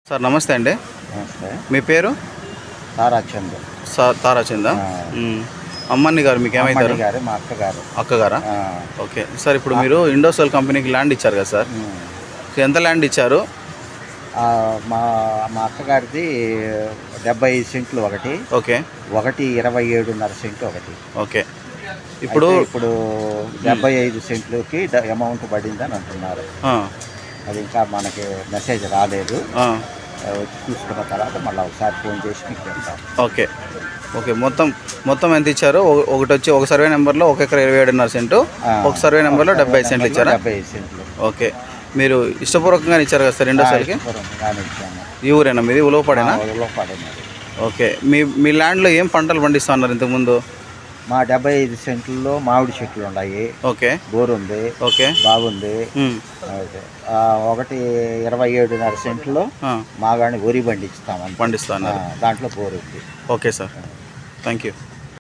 Sir నమస్తే అండి. నమస్తే. మీ పేరు? తారాచంద్. తారాచందా? అమ్మని గారు మీకు ఏమైతారు? గారు మా అక్కగారు. అక్కగారా? Okay sir. ఇప్పుడు మీరు ఇండోసోల్ కంపెనీకి ల్యాండ్ ఇచ్చారు కదా సార్, ఎంత ల్యాండ్ ఇచ్చారు? మా మా అక్కగారిది 75 సెంట్లు ఒకటి. ఓకే. 27.5 సెంట్లు ఒకటి. ఓకే. ఇప్పుడు 75 సెంట్లకి అమౌంట్ పడిందని అంటున్నారు. అది ఇంకా మనకి మెసేజ్ రాలేదు. వచ్చి చూసుకున్న తర్వాత మళ్ళీ ఒకసారి ఫోన్ చేసి మీకు చెప్తాను. ఓకే. ఓకే. మొత్తం ఎంత ఇచ్చారు? ఒకటి వచ్చి ఒక సర్వే నెంబర్లో 1 ఎకరా 27.5 సెంటు, ఒక సర్వే నెంబర్లో 75 సెంట్లు ఇచ్చారా? 75 సెంట్లు. ఓకే. మీరు ఇష్టపూర్వకంగా ఇచ్చారు కదా సార్ ఇండోసోల్కి? ఈ ఊరేనా మీది? ఉలవపాడేనా? ఉలవపాడేనా. ఓకే. మీ ల్యాండ్లో ఏం పంటలు పండిస్తున్నారు ఇంతకుముందు? మా 75 సెంట్లలో మామిడి చెట్లు ఉన్నాయి. ఓకే. బోరు ఉంది. ఓకే. బాగుంది. 27.5 సెంట్లో మాగాని వరి పండిస్తాను. దాంట్లో బోరు ఉంది. Okay sir, thank you.